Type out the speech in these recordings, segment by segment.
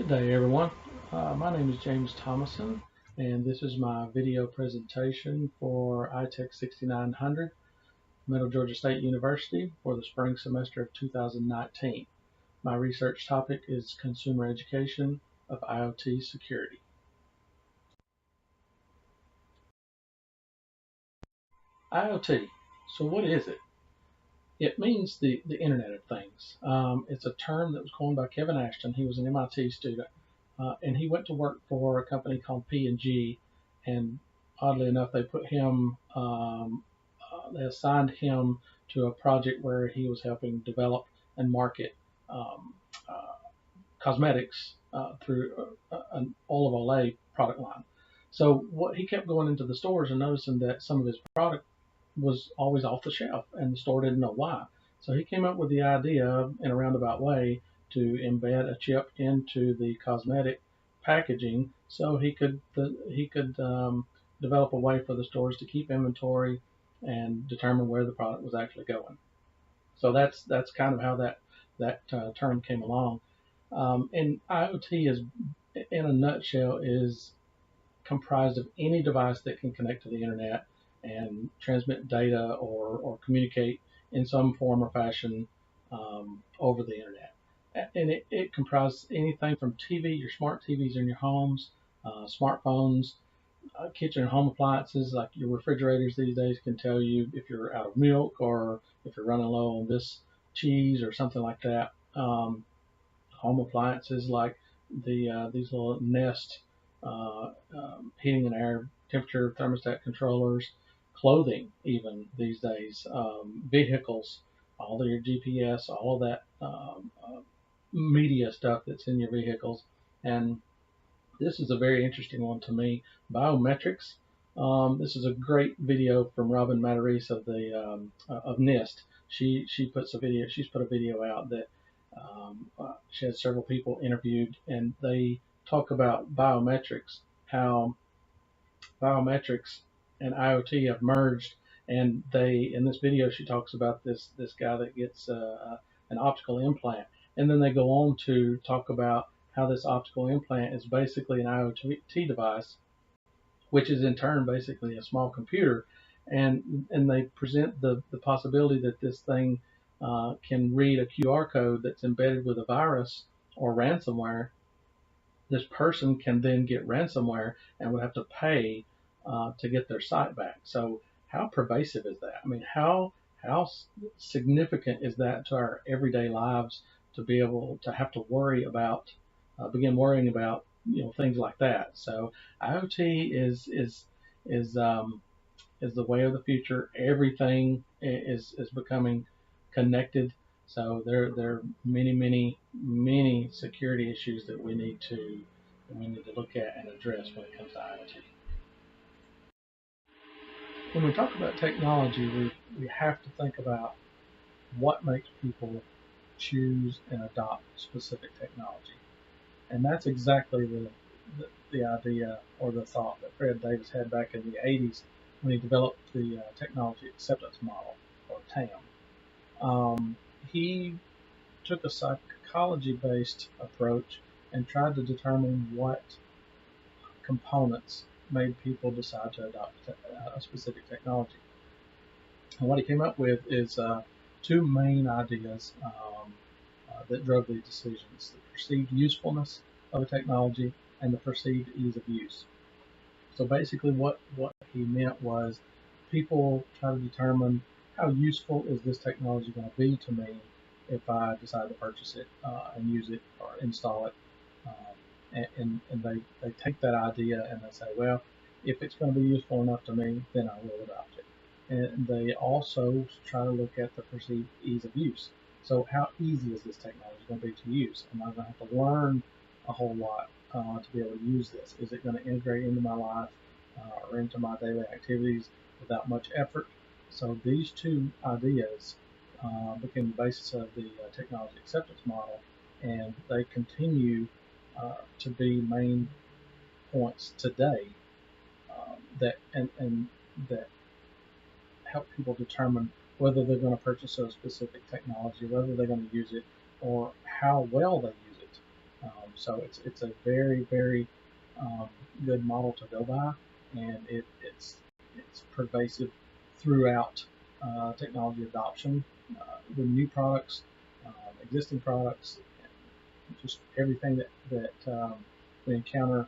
Good day, everyone. My name is James Thomason, and this is my video presentation for ITEC6900, Middle Georgia State University for the spring semester of 2019. My research topic is consumer education of IoT security. IoT, so what is it? It means the Internet of Things. It's a term that was coined by Kevin Ashton. He was an MIT student. And he went to work for a company called P&G, and oddly enough, they assigned him to a project where he was helping develop and market um, uh, cosmetics through an olive olay product line. So what he kept going into the stores and noticing that some of his product was always off the shelf, and the store didn't know why. So he came up with the idea in a roundabout way to embed a chip into the cosmetic packaging, so he could develop a way for the stores to keep inventory and determine where the product was actually going. So that's kind of how that term came along. And IoT is, in a nutshell, is comprised of any device that can connect to the internet and transmit data or communicate in some form or fashion over the internet. And it comprises anything from TV, your smart TVs in your homes, smartphones, kitchen and home appliances like your refrigerators these days can tell you if you're out of milk or if you're running low on this cheese or something like that. Home appliances like these little Nest heating and air temperature thermostat controllers, clothing even these days, vehicles, all of your GPS, all of that media stuff that's in your vehicles. And this is a very interesting one to me. Biometrics. This is a great video from Robin Matarese of NIST. She's put a video out that she had several people interviewed, and they talk about biometrics, how biometrics and IoT have merged. And in this video, she talks about this guy that gets an optical implant, and then they go on to talk about how this optical implant is basically an IoT device, which is in turn basically a small computer, and they present the possibility that this thing can read a QR code that's embedded with a virus or ransomware. This person can then get ransomware and would have to pay to get their site back. So how pervasive is that? I mean, how significant is that to our everyday lives to be able to have to begin worrying about things like that? So IoT is the way of the future. Everything is becoming connected. So there are many security issues that we need to look at and address when it comes to IoT. When we talk about technology, we have to think about what makes people choose and adopt specific technology. And that's exactly the idea or the thought that Fred Davis had back in the 80s when he developed the technology acceptance model, or TAM. He took a psychology-based approach and tried to determine what components made people decide to adopt a specific technology. And what he came up with is two main ideas that drove these decisions: the perceived usefulness of a technology and the perceived ease of use. So basically what he meant was people try to determine how useful is this technology going to be to me if I decide to purchase it and use it or install it. And they take that idea and they say, well, if it's going to be useful enough to me, then I will adopt it. And they also try to look at the perceived ease of use. So how easy is this technology going to be to use? Am I going to have to learn a whole lot to be able to use this? Is it going to integrate into my life or into my daily activities without much effort? So these two ideas became the basis of the technology acceptance model, and they continue to be main points today and that help people determine whether they're going to purchase a specific technology, whether they're going to use it, or how well they use it. So it's a very um, good model to go by, and it's pervasive throughout technology adoption with new products, existing products, just everything that we encounter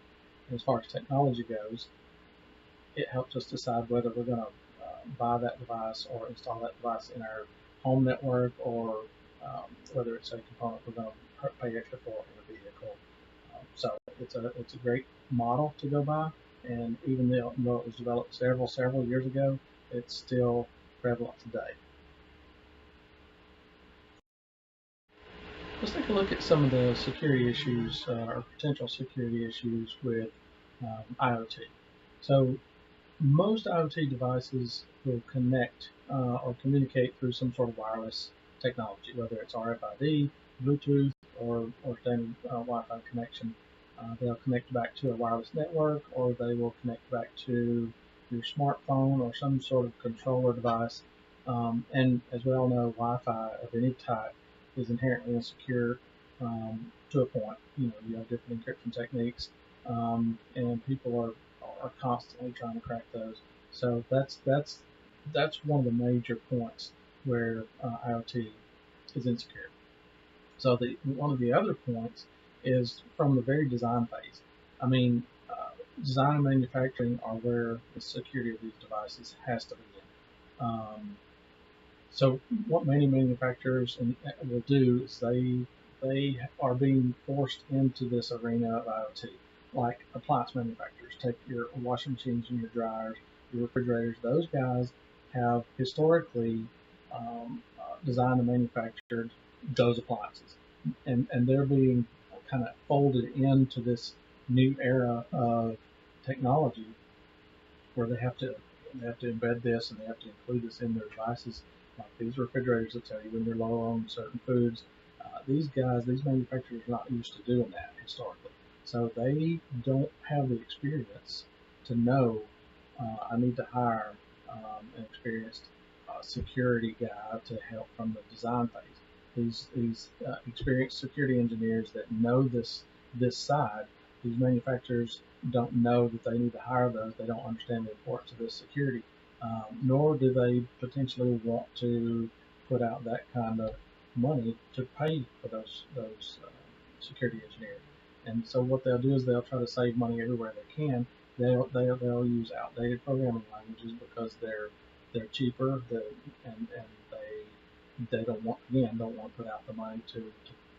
as far as technology goes. It helps us decide whether we're going to buy that device or install that device in our home network, or whether it's a component we're going to pay extra for in a vehicle. So it's a great model to go by, and even though it was developed several years ago, it's still prevalent today. Let's take a look at some of the security issues or potential security issues with IoT. So most IoT devices will connect or communicate through some sort of wireless technology, whether it's RFID, Bluetooth, or standard Wi-Fi connection. They'll connect back to a wireless network, or they will connect back to your smartphone or some sort of controller device. And as we all know, Wi-Fi of any type is inherently insecure to a point. You have different encryption techniques, and people are constantly trying to crack those. So that's one of the major points where IoT is insecure. So one of the other points is from the very design phase. I mean, design and manufacturing are where the security of these devices has to begin. So what many manufacturers will do is they are being forced into this arena of IoT, like appliance manufacturers. Take your washing machines and your dryers, your refrigerators. Those guys have historically designed and manufactured those appliances, and they're being kind of folded into this new era of technology where they have to embed this, and they have to include this in their devices. Like these refrigerators that tell you when you're low on certain foods. These manufacturers are not used to doing that historically, so they don't have the experience to know. I need to hire an experienced security guy to help from the design phase. These experienced security engineers that know this side. These manufacturers don't know that they need to hire those. They don't understand the importance of this security, nor do they potentially want to put out that kind of money to pay for those security engineers. And so what they'll do is they'll try to save money everywhere they can. They'll use outdated programming languages because they're cheaper, and they don't want to put out the money to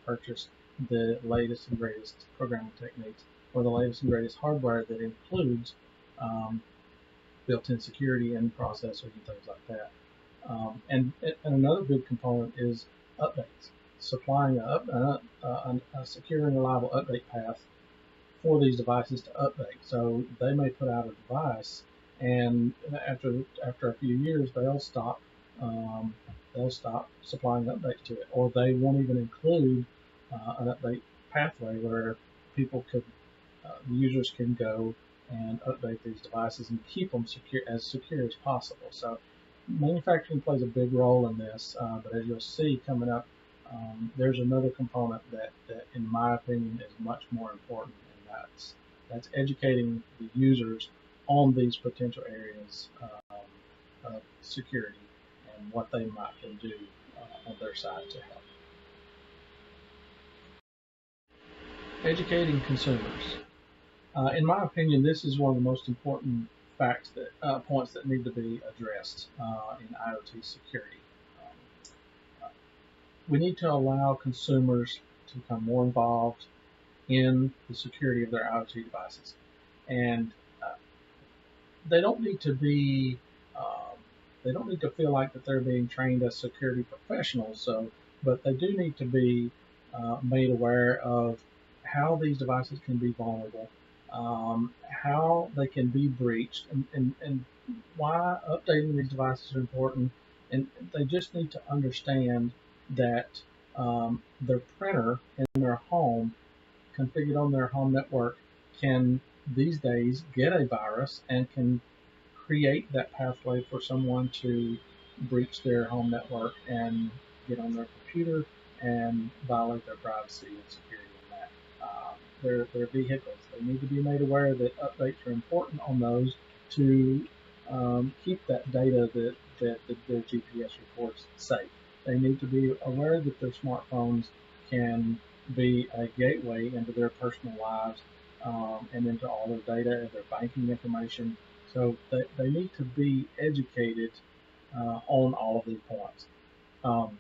purchase the latest and greatest programming techniques or the latest and greatest hardware that includes built-in security and processors and things like that. And another big component is updates, supplying a secure and reliable update path for these devices to update. So they may put out a device, and after a few years, they'll stop supplying updates to it, or they won't even include an update pathway where the users can go and update these devices and keep them as secure as possible. So manufacturing plays a big role in this, but as you'll see coming up, there's another component that, in my opinion, is much more important, and that's educating the users on these potential areas of security and what they might can do on their side to help. Educating consumers. In my opinion, this is one of the most important points that need to be addressed in IoT security. We need to allow consumers to become more involved in the security of their IoT devices, and they don't need to be they don't need to feel like that they're being trained as security professionals. But they do need to be made aware of how these devices can be vulnerable, how they can be breached, and why updating these devices are important. And they just need to understand that their printer in their home, configured on their home network, can these days get a virus and can create that pathway for someone to breach their home network and get on their computer and violate their privacy and security in that. their vehicles. They need to be made aware that updates are important on those to keep that data that their GPS reports safe. They need to be aware that their smartphones can be a gateway into their personal lives and into all their data and their banking information. So they need to be educated on all of these points. Um,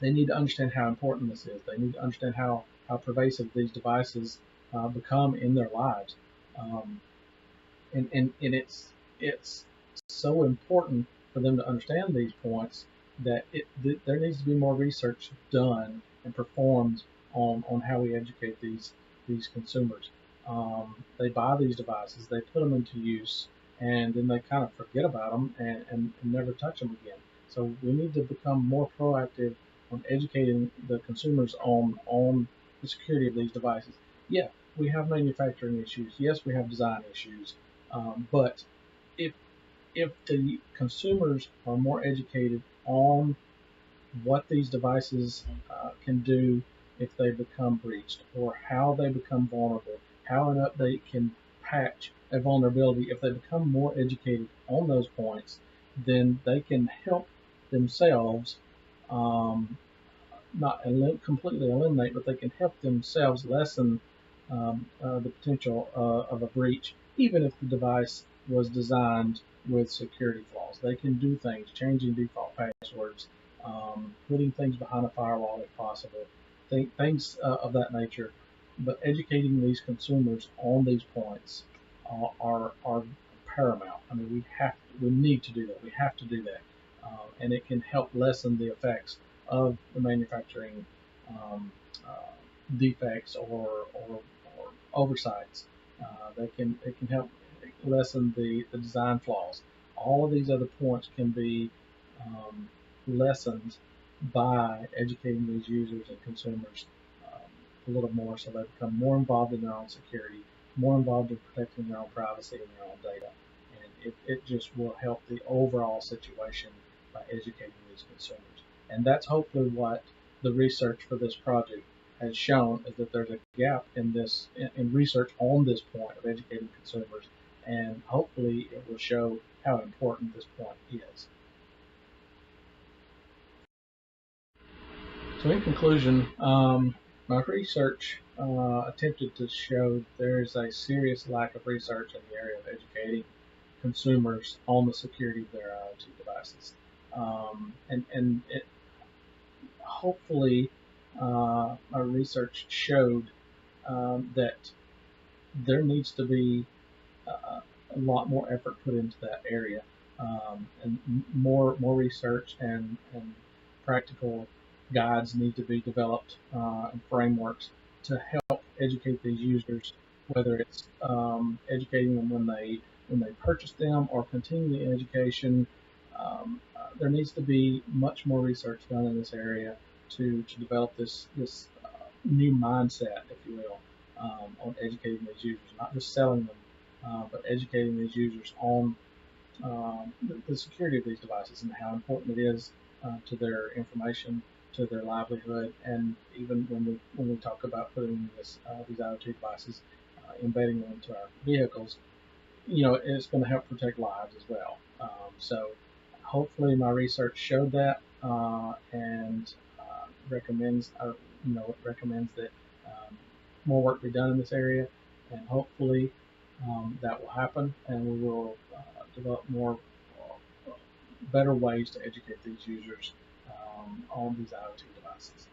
they need to understand how important this is. They need to understand how pervasive these devices become in their lives. Um, and it's so important for them to understand these points that there needs to be more research done and performed on how we educate these consumers. They buy these devices, they put them into use, and then they kind of forget about them and never touch them again. So we need to become more proactive on educating the consumers on the security of these devices. Yeah, we have manufacturing issues. Yes, we have design issues. But if if the consumers are more educated on what these devices can do if they become breached, or how they become vulnerable, how an update can patch a vulnerability, if they become more educated on those points, then they can help themselves um, not completely eliminate, but they can help themselves lessen the potential of a breach, even if the device was designed with security flaws. They can do things, changing default passwords, putting things behind a firewall if possible, things of that nature. But educating these consumers on these points are paramount. I mean, we need to do that. We have to do that, and it can help lessen the effects of the manufacturing um, uh, defects or oversights. It can help lessen the design flaws. All of these other points can be um, lessened by educating these users and consumers a little more, so they become more involved in their own security, more involved in protecting their own privacy and their own data. And it just will help the overall situation by educating these consumers. And that's hopefully what the research for this project has shown, is that there's a gap in this in research on this point of educating consumers, and hopefully it will show how important this point is. So in conclusion, my research attempted to show there's a serious lack of research in the area of educating consumers on the security of their IoT devices. And it, hopefully my research showed that there needs to be a lot more effort put into that area, and more research and practical guides need to be developed and frameworks to help educate these users, whether it's educating them when they purchase them or continuing education. There needs to be much more research done in this area to develop this new mindset, if you will, on educating these users, not just selling them, but educating these users on the security of these devices and how important it is to their information, to their livelihood, and even when we talk about putting these IoT devices, embedding them into our vehicles, it's going to help protect lives as well. So hopefully my research showed that, and recommends that more work be done in this area, and hopefully that will happen, and we will develop more better ways to educate these users on these IoT devices.